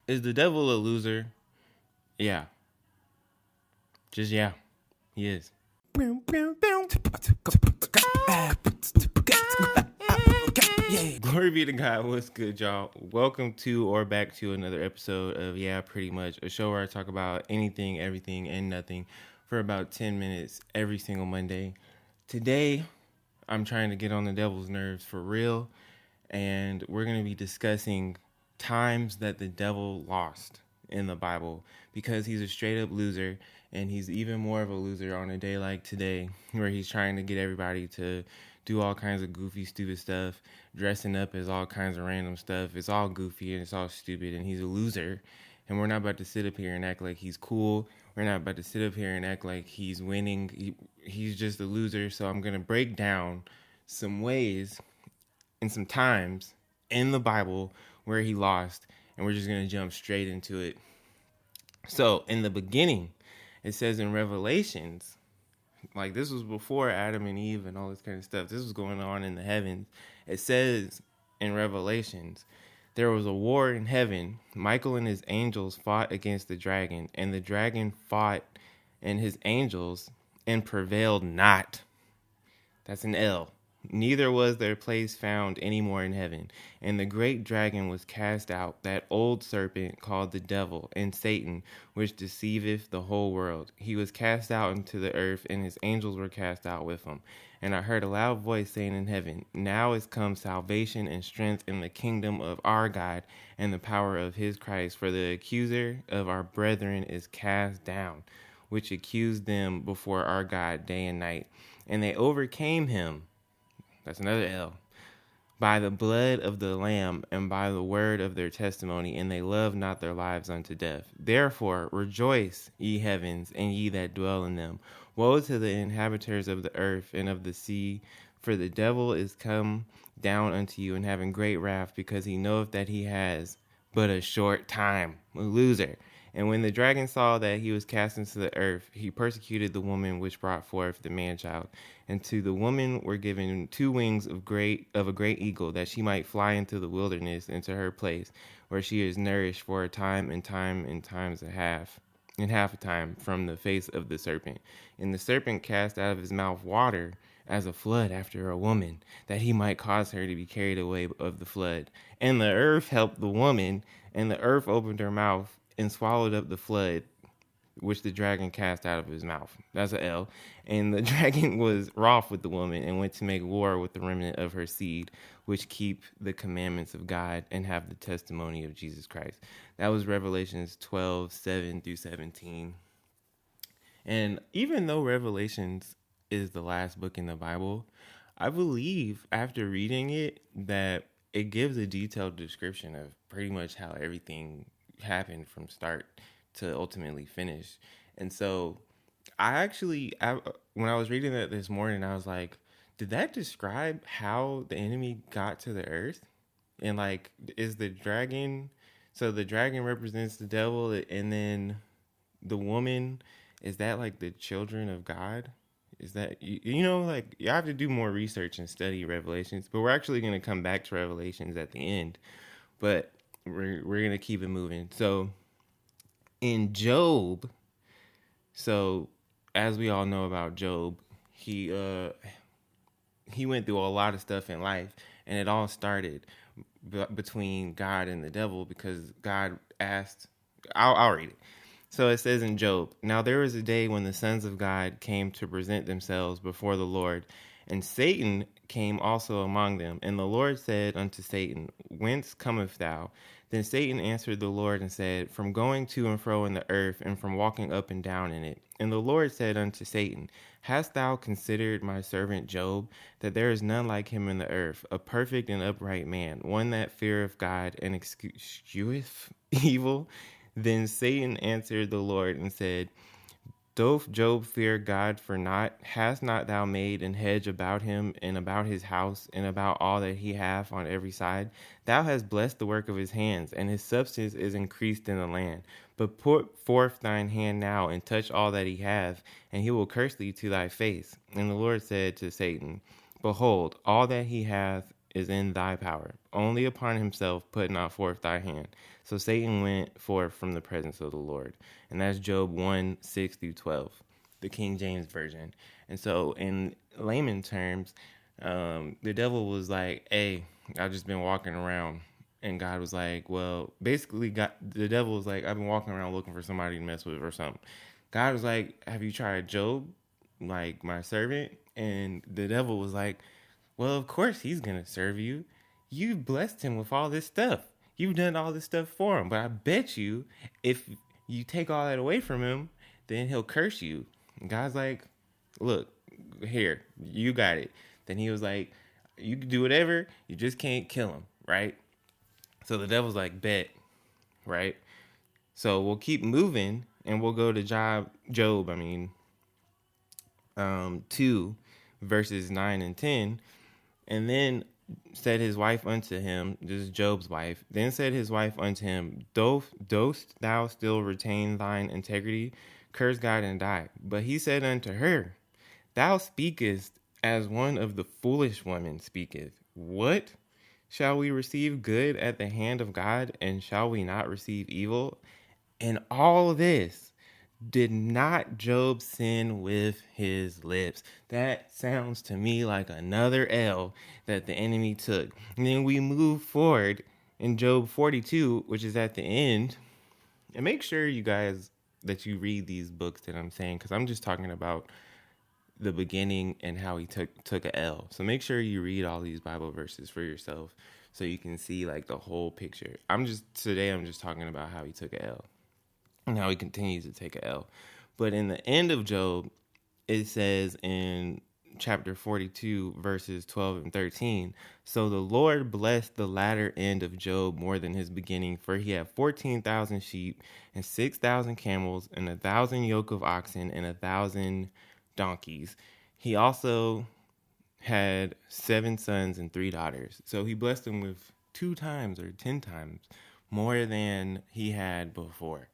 Is the devil a loser? Yeah. Just yeah. He is. Glory be to God. What's good, y'all? Welcome to or back to another episode of Yeah, Pretty Much, a show where I talk about anything, everything, and nothing for about 10 minutes every single Monday. Today, I'm trying to get on the devil's nerves for real, and we're going to be discussing times that the devil lost in the Bible, because he's a straight up loser, and he's even more of a loser on a day like today, where he's trying to get everybody to do all kinds of goofy, stupid stuff, dressing up as all kinds of random stuff. It's all goofy and it's all stupid, and he's a loser. And we're not about to sit up here and act like he's cool. We're not about to sit up here and act like he's winning. He's just a loser. So I'm going to break down some ways and some times in the Bible where he lost, and we're just going to jump straight into it. So in the beginning, it says in Revelations, like this was before Adam and Eve and all this kind of stuff. This was going on in the heavens. It says in Revelations, there was a war in heaven. Michael and his angels fought against the dragon, and the dragon fought and his angels and prevailed not. That's an L. Neither was their place found any more in heaven. And the great dragon was cast out, that old serpent called the devil and Satan, which deceiveth the whole world. He was cast out into the earth, and his angels were cast out with him. And I heard a loud voice saying in heaven, now is come salvation and strength in the kingdom of our God and the power of his Christ. For the accuser of our brethren is cast down, which accused them before our God day and night. And they overcame him. That's another L. By the blood of the Lamb and by the word of their testimony, and they loved not their lives unto death. Therefore rejoice, ye heavens, and ye that dwell in them. Woe to the inhabitants of the earth and of the sea, for the devil is come down unto you, and having great wrath, because he knoweth that he has but a short time. A loser. And when the dragon saw that he was cast into the earth, he persecuted the woman which brought forth the man-child. And to the woman were given 2 wings of a great eagle, that she might fly into the wilderness, into her place, where she is nourished for a time and times a half, and half a time from the face of the serpent. And the serpent cast out of his mouth water as a flood after a woman, that he might cause her to be carried away of the flood. And the earth helped the woman, and the earth opened her mouth and swallowed up the flood which the dragon cast out of his mouth. That's a L. And the dragon was wroth with the woman, and went to make war with the remnant of her seed, which keep the commandments of God and have the testimony of Jesus Christ. That was Revelations 12:7-17. And even though Revelations is the last book in the Bible, I believe after reading it that it gives a detailed description of pretty much how everything happened from start to ultimately finish. And so when I was reading that this morning, I was like, did that describe how the enemy got to the earth? And like, is the dragon, so the dragon represents the devil, and then the woman, is that like the children of God? Is that, like, you have to do more research and study Revelations, but we're actually going to come back to Revelations at the end, but we're going to keep it moving. So in Job, so as we all know about Job, he went through a lot of stuff in life, and it all started between God and the devil, because God asked, I'll read it. So it says in Job, now there was a day when the sons of God came to present themselves before the Lord, and Satan came also among them. And the Lord said unto Satan, whence comest thou? Then Satan answered the Lord and said, from going to and fro in the earth, and from walking up and down in it. And the Lord said unto Satan, hast thou considered my servant Job, that there is none like him in the earth, a perfect and upright man, one that feareth God and escheweth evil? Then Satan answered the Lord and said, doth Job fear God for naught? Hast not thou made an hedge about him, and about his house, and about all that he hath on every side? Thou hast blessed the work of his hands, and his substance is increased in the land. But put forth thine hand now, and touch all that he hath, and he will curse thee to thy face. And the Lord said to Satan, behold, all that he hath is in thy power. Only upon himself put not forth thy hand. So Satan went forth from the presence of the Lord. And that's Job 1:6-12, the King James Version. And so in layman terms, the devil was like, hey, I've just been walking around. And God was like, well, basically, the devil was like, I've been walking around looking for somebody to mess with or something. God was like, have you tried Job, like my servant? And the devil was like, well, of course he's going to serve you. You've blessed him with all this stuff. You've done all this stuff for him. But I bet you if you take all that away from him, then he'll curse you. And God's like, look, here, you got it. Then he was like, you can do whatever. You just can't kill him, right? So the devil's like, bet, right? So we'll keep moving and we'll go to Job 2 verses 9 and 10. And then said his wife unto him, this is Job's wife, then said his wife unto him, dost thou still retain thine integrity? Curse God and die. But he said unto her, thou speakest as one of the foolish women speaketh. What? Shall we receive good at the hand of God, and shall we not receive evil? And all this, did not Job sin with his lips? That sounds to me like another L that the enemy took. And then we move forward in Job 42, which is at the end. And make sure you guys that you read these books that I'm saying, because I'm just talking about the beginning and how he took a L. So make sure you read all these Bible verses for yourself so you can see like the whole picture. Today I'm just talking about how he took a L and how he continues to take a L. But in the end of Job, it says in chapter 42, verses 12 and 13, so the Lord blessed the latter end of Job more than his beginning, for he had 14,000 sheep and 6,000 camels and 1,000 yoke of oxen and 1,000 donkeys. He also had 7 sons and 3 daughters. So he blessed them with 2 times or 10 times more than he had before.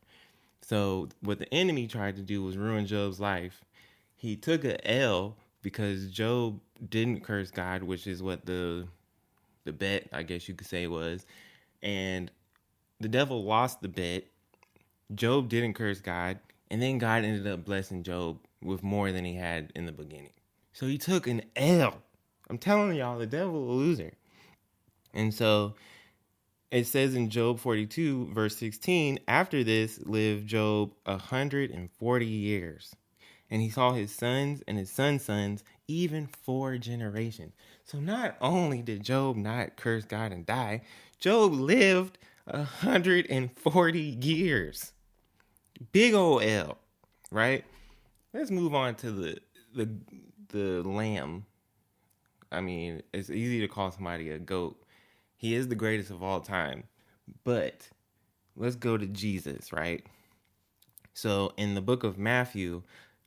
So what the enemy tried to do was ruin Job's life. He took a L because Job didn't curse God, which is what the bet, I guess you could say, was. And the devil lost the bet. Job didn't curse God. And then God ended up blessing Job with more than he had in the beginning. So he took an L. I'm telling y'all, the devil a loser. And so it says in Job 42, verse 16, after this lived Job 140 years. And he saw his sons and his sons' sons, even 4 generations. So not only did Job not curse God and die, Job lived 140 years. Big old L, right? Let's move on to the lamb. I mean, it's easy to call somebody a goat. He is the greatest of all time. But let's go to Jesus, right? So in the book of Matthew,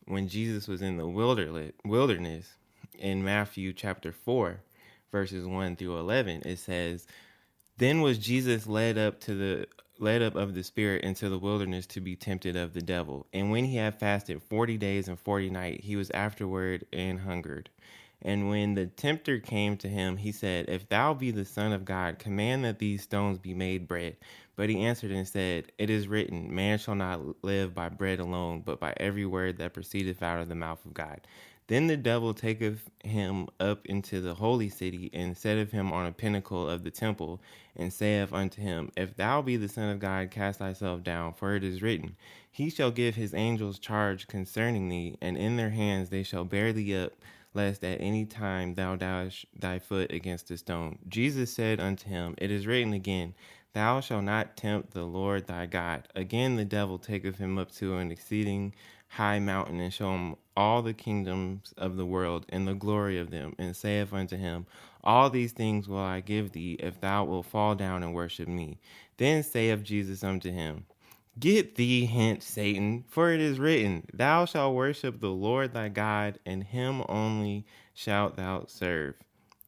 when Jesus was in the wilderness, in Matthew chapter 4, verses 1 through 11, it says, then was Jesus led up of the Spirit into the wilderness to be tempted of the devil. And when he had fasted 40 days and 40 nights, he was afterward and hungered. And when the tempter came to him, he said, if thou be the Son of God, command that these stones be made bread. But he answered and said, it is written, man shall not live by bread alone, but by every word that proceedeth out of the mouth of God. Then the devil taketh him up into the holy city, and setteth him on a pinnacle of the temple, and saith unto him, if thou be the Son of God, cast thyself down, for it is written, he shall give his angels charge concerning thee, and in their hands they shall bear thee up, lest at any time thou dash thy foot against a stone. Jesus said unto him, it is written again, thou shalt not tempt the Lord thy God. Again the devil taketh him up to an exceeding high mountain, and show him all the kingdoms of the world and the glory of them, and saith unto him, all these things will I give thee, if thou wilt fall down and worship me. Then saith Jesus unto him, get thee hence, Satan, for it is written, thou shalt worship the Lord thy God, and him only shalt thou serve.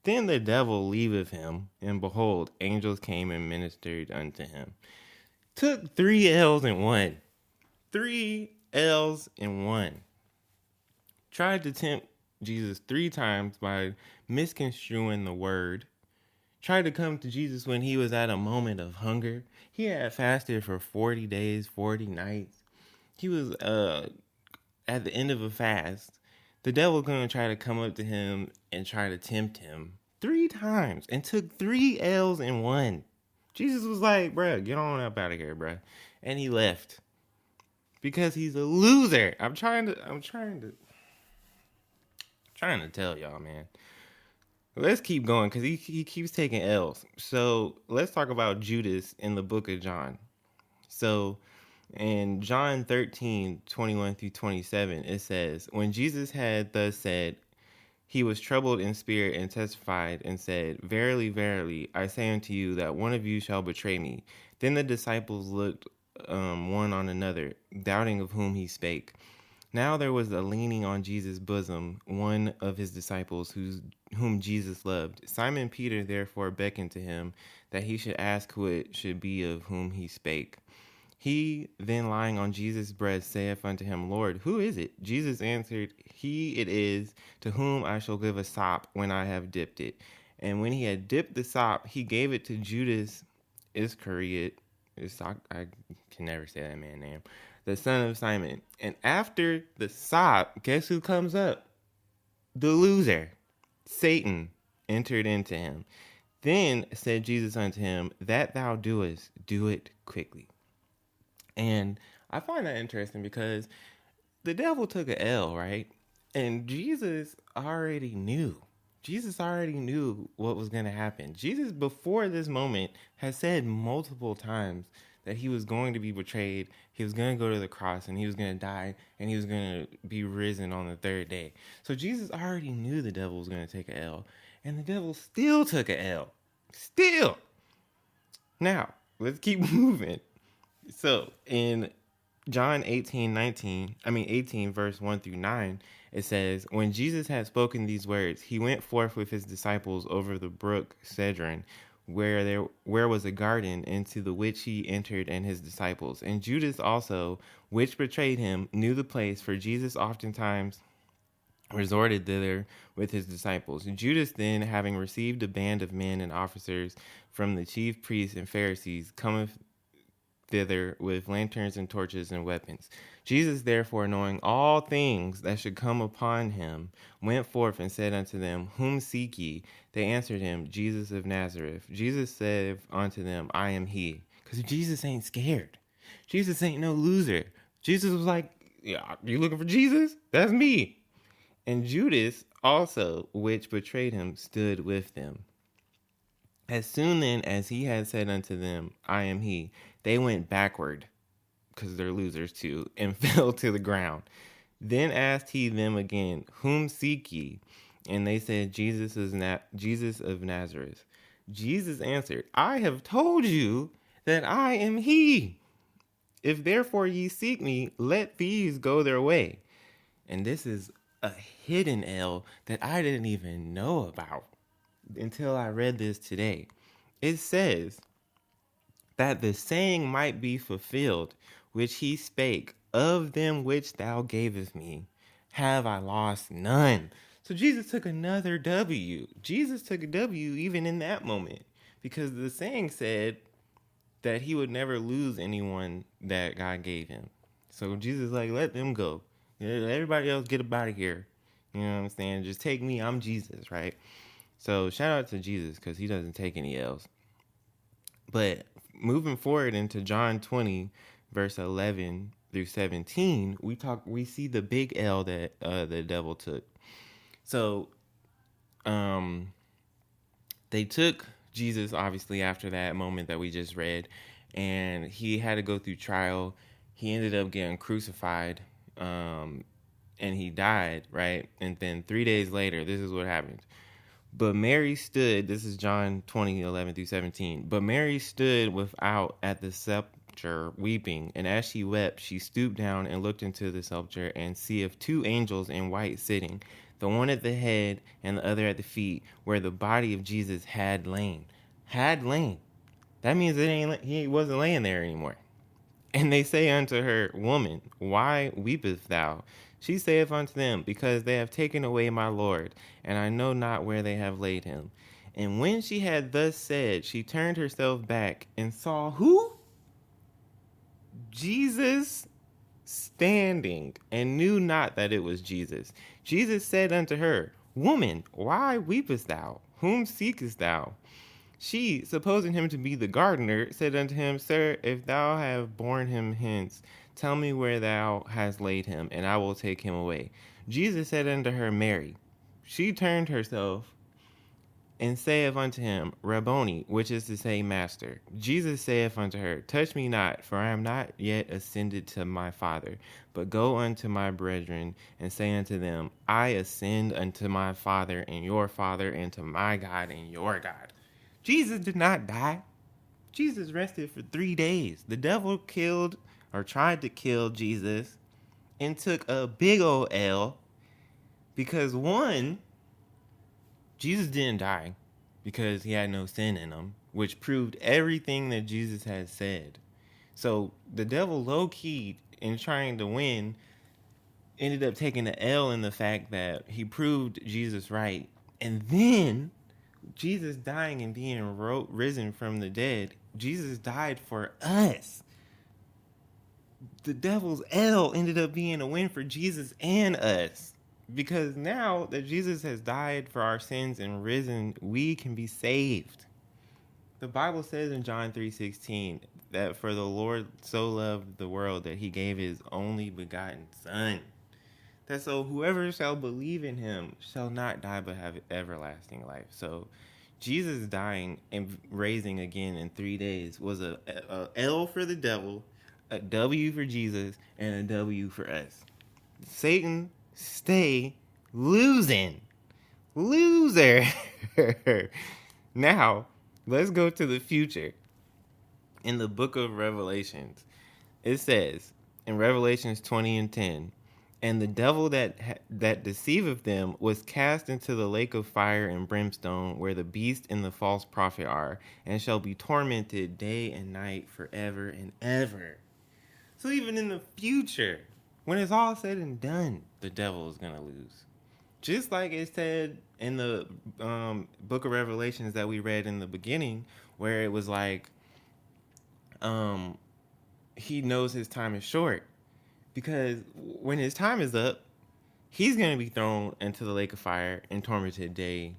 Then the devil leaveth him, and behold, angels came and ministered unto him. Took 3 L's in one. 3 L's in one. Tried to tempt Jesus 3 times by misconstruing the word, tried to come to Jesus when he was at a moment of hunger. He had fasted for 40 days, 40 nights. He was at the end of a fast. The devil going to try to come up to him and try to tempt him 3 times and took 3 L's in one. Jesus was like, bruh, get on up out of here, bruh. And he left. Because he's a loser. I'm trying to tell y'all, man. Let's keep going because he keeps taking L's. So let's talk about Judas in the book of John. So in John 13:21-27, it says, when Jesus had thus said, he was troubled in spirit and testified and said, verily, verily, I say unto you that one of you shall betray me. Then the disciples looked one on another, doubting of whom he spake. Now there was a leaning on Jesus' bosom, one of his disciples whom Jesus loved. Simon Peter therefore beckoned to him that he should ask who it should be of whom he spake. He then lying on Jesus' breast saith unto him, Lord, who is it? Jesus answered, he it is to whom I shall give a sop when I have dipped it. And when he had dipped the sop, he gave it to Judas Iscariot. I can never say that man's name. The son of Simon. And after the sop, guess who comes up? The loser. Satan entered into him. Then said Jesus unto him, that thou doest, do it quickly. And I find that interesting because the devil took an L, right? And Jesus already knew. Jesus already knew what was going to happen. Jesus, before this moment, has said multiple times that he was going to be betrayed, he was going to go to the cross, and he was going to die, and he was going to be risen on the third day. So Jesus already knew the devil was going to take an L, and the devil still took an L. Still. Now, let's keep moving. So, in John 18 verse 1-9, it says, when Jesus had spoken these words, he went forth with his disciples over the brook Cedron, where was a garden, into the which he entered and his disciples. And Judas also, which betrayed him, knew the place, for Jesus oftentimes resorted thither with his disciples. And Judas then, having received a band of men and officers from the chief priests and Pharisees, cometh thither with lanterns and torches and weapons. Jesus, therefore, knowing all things that should come upon him, went forth and said unto them, whom seek ye? They answered him, Jesus of Nazareth. Jesus said unto them, I am he. Because Jesus ain't scared. Jesus ain't no loser. Jesus was like, yeah, you looking for Jesus? That's me. And Judas also, which betrayed him, stood with them. As soon then as he had said unto them, I am he, they went backward, because they're losers too, and fell to the ground. Then asked he them again, whom seek ye? And they said, Jesus of Nazareth. Jesus answered, I have told you that I am he. If therefore ye seek me, let these go their way. And this is a hidden L that I didn't even know about until I read this today. It says that the saying might be fulfilled, which he spake, of them which thou gavest me, have I lost none. So Jesus took another W. Jesus took a W even in that moment, because the saying said that he would never lose anyone that God gave him. So Jesus is like, let them go. Let everybody else get up out of here. You know what I'm saying? Just take me. I'm Jesus, right? So shout out to Jesus because he doesn't take any L's. But moving forward into John 20, verse 11-17, we see the big L that the devil took. So they took Jesus, obviously, after that moment that we just read, and he had to go through trial. He ended up getting crucified, and he died, right? And then 3 days later, this is what happened. But Mary stood, this is John 20, 11-17. But Mary stood without at the sepulchre weeping. And as she wept, she stooped down and looked into the sepulchre and seeth 2 angels in white sitting, the one at the head and the other at the feet, where the body of Jesus had lain. Had lain. That means he wasn't laying there anymore. And they say unto her, Woman, why weepest thou? She saith unto them, Because they have taken away my Lord, and I know not where they have laid him. And when she had thus said, she turned herself back and saw who? Jesus standing, and knew not that it was Jesus. Jesus said unto her, Woman, why weepest thou? Whom seekest thou? She, supposing him to be the gardener, said unto him, Sir, if thou have borne him hence, tell me where thou hast laid him, and I will take him away. Jesus said unto her, Mary. She turned herself and saith unto him, Rabboni, which is to say, Master. Jesus saith unto her, Touch me not, for I am not yet ascended to my Father, but go unto my brethren, and say unto them, I ascend unto my Father and your Father, and to my God and your God. Jesus did not die. Jesus rested for 3 days. The devil killed or tried to kill Jesus and took a big old L because one, Jesus didn't die because he had no sin in him, which proved everything that Jesus had said. So the devil low-key, in trying to win, ended up taking the L in the fact that he proved Jesus right. And then Jesus dying and being risen from the dead, Jesus died for us. The devil's L ended up being a win for Jesus and us. Because now that Jesus has died for our sins and risen, we can be saved. The Bible says in John 3:16 that for the Lord so loved the world that he gave his only begotten Son. That so whoever shall believe in him shall not die but have everlasting life. So Jesus dying and raising again in 3 days was a L for the devil, a W for Jesus, and a W for us. Satan, stay losing. Loser. Now, let's go to the future. In the book of Revelations, it says in Revelations 20:10, and the devil that deceiveth them was cast into the lake of fire and brimstone, where the beast and the false prophet are, and shall be tormented day and night forever and ever. So even in the future, when it's all said and done, the devil is going to lose. Just like it said in the book of Revelations that we read in the beginning, where it was like, he knows his time is short. Because when his time is up, he's going to be thrown into the lake of fire and tormented day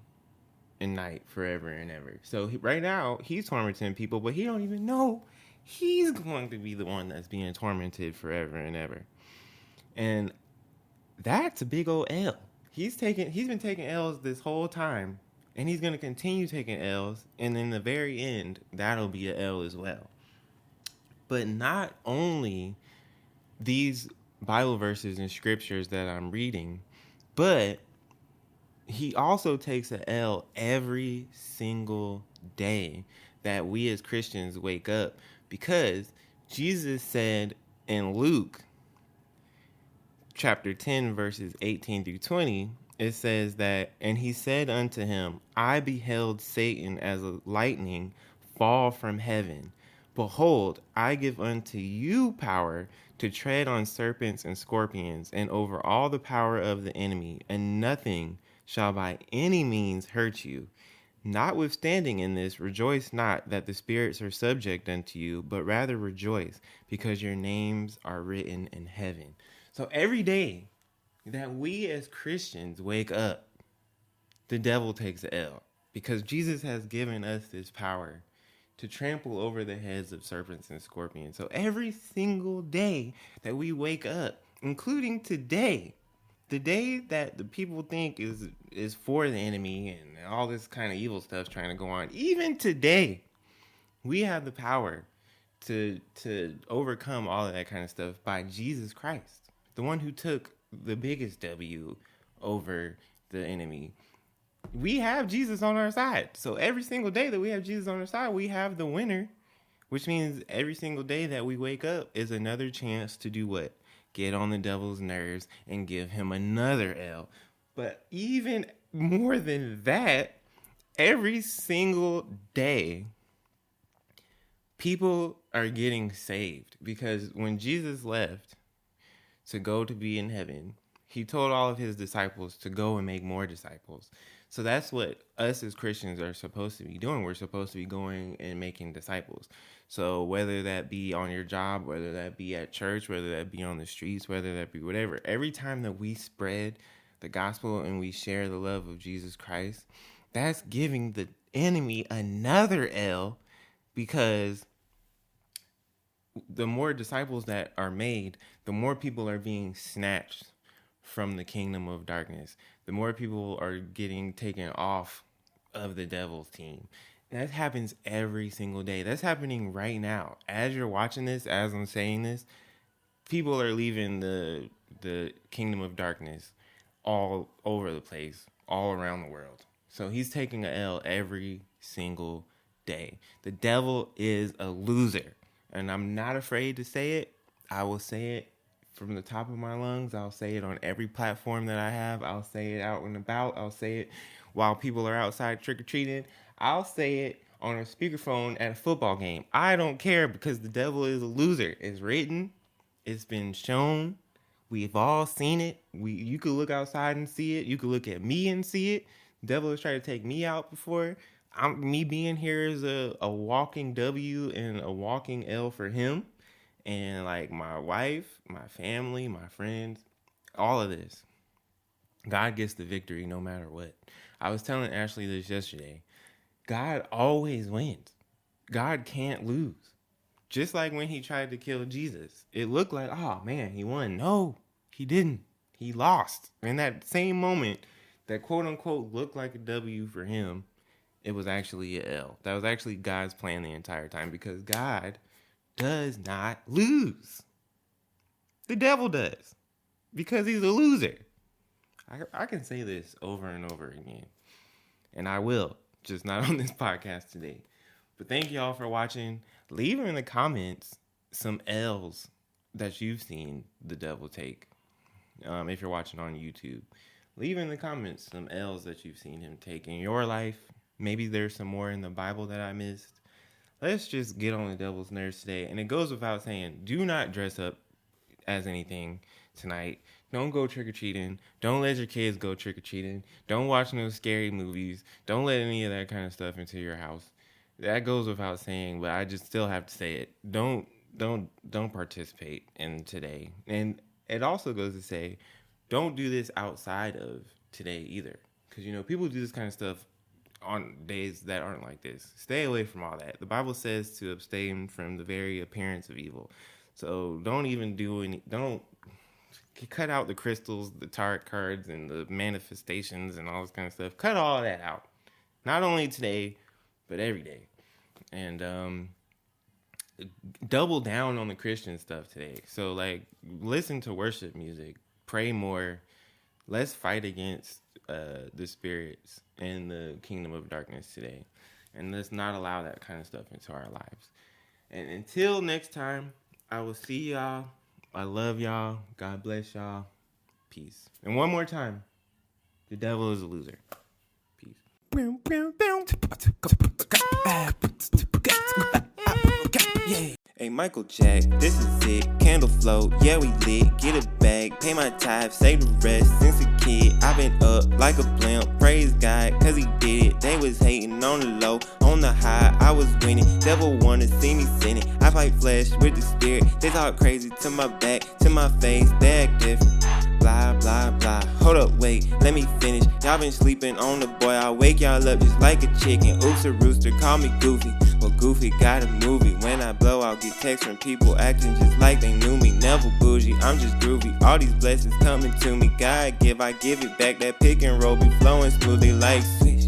and night forever and ever. So right now, he's tormenting people, but he don't even know he's going to be the one that's being tormented forever and ever. And that's a big old L. He's been taking L's this whole time, and he's going to continue taking L's, and in the very end, that'll be a L as well. But not only these Bible verses and scriptures that I'm reading, but he also takes an L every single day that we as Christians wake up, because Jesus said in Luke chapter 10 verses 18 through 20, it says that, and he said unto him, I beheld Satan as a lightning fall from heaven. Behold, I give unto you power to tread on serpents and scorpions, and over all the power of the enemy, and nothing shall by any means hurt you. Notwithstanding in this, rejoice not that the spirits are subject unto you, but rather rejoice, because your names are written in heaven. So every day that we as Christians wake up, the devil takes the L, because Jesus has given us this power to trample over the heads of serpents and scorpions. So every single day that we wake up, including today, the day that the people think is for the enemy and all this kind of evil stuff trying to go on, even today, we have the power to overcome all of that kind of stuff by Jesus Christ, the one who took the biggest W over the enemy. We have Jesus on our side. So every single day that we have Jesus on our side, we have the winner, which means every single day that we wake up is another chance to do what? Get on the devil's nerves and give him another L. But even more than that, every single day, people are getting saved, because when Jesus left to go to be in heaven, he told all of his disciples to go and make more disciples. So that's what us as Christians are supposed to be doing. We're supposed to be going and making disciples. So whether that be on your job, whether that be at church, whether that be on the streets, whether that be whatever, every time that we spread the gospel and we share the love of Jesus Christ, that's giving the enemy another L, because the more disciples that are made, the more people are being snatched from the kingdom of darkness. The more people are getting taken off of the devil's team. That happens every single day. That's happening right now. As you're watching this, as I'm saying this, people are leaving the kingdom of darkness all over the place, all around the world. So he's taking an L every single day. The devil is a loser. And I'm not afraid to say it. I will say it from the top of my lungs. I'll say it on every platform that I have. I'll say it out and about. I'll say it while people are outside trick-or-treating. I'll say it on a speakerphone at a football game. I don't care, because the devil is a loser. It's written. It's been shown. We've all seen it. You could look outside and see it. You could look at me and see it. The devil has tried to take me out before. Me being here is a walking W and a walking L for him. And like my wife, my family, my friends, all of this. God gets the victory no matter what. I was telling Ashley this yesterday. God always wins. God can't lose. Just like when he tried to kill Jesus. It looked like, oh man, he won. No, he didn't. He lost. In that same moment, that quote unquote looked like a W for him, it was actually a L. That was actually God's plan the entire time, because God does not lose. The devil does, because he's a loser. I can say this over and over again, and I will, just not on this podcast today. But thank y'all for watching. Leave in the comments some L's that you've seen the devil take. If you're watching on YouTube, leave in the comments some L's that you've seen him take in your life. Maybe there's some more in the Bible that I missed. Let's just get on the devil's nerves today. And it goes without saying, do not dress up as anything tonight. Don't go trick-or-treating. Don't let your kids go trick-or-treating. Don't watch no scary movies. Don't let any of that kind of stuff into your house. That goes without saying, but I just still have to say it. Don't participate in today. And it also goes to say, don't do this outside of today either. Because, people do this kind of stuff on days that aren't like this. Stay away from all that. The Bible says to abstain from the very appearance of evil. So don't cut out the crystals, the tarot cards, and the manifestations and all this kind of stuff. Cut all of that out. Not only today, but every day. And double down on the Christian stuff today. So listen to worship music, pray more. Let's fight against the spirits in the kingdom of darkness today. And let's not allow that kind of stuff into our lives. And until next time, I will see y'all. I love y'all. God bless y'all. Peace. And one more time, the devil is a loser. Peace. Hey, Michael Jack, this is it. Candle float, yeah, we lit. Get a bag, pay my tithe, save the rest. Since a kid, I've been up like a blimp. Praise God, cause he did it. They was hating on the low, on the high, I was winning. Devil wanna see me sinning. I fight flesh with the spirit. They talk crazy to my back, to my face, they act different. Blah, blah, blah. Hold up, wait, let me finish. Y'all been sleeping on the boy. I'll wake y'all up just like a chicken. Oops, a rooster, call me Goofy. Well, Goofy got a movie. When I blow, I'll get texts from people acting just like they knew me. Never bougie, I'm just groovy. All these blessings coming to me. God give, I give it back. That pick and roll be flowing smoothly like swish.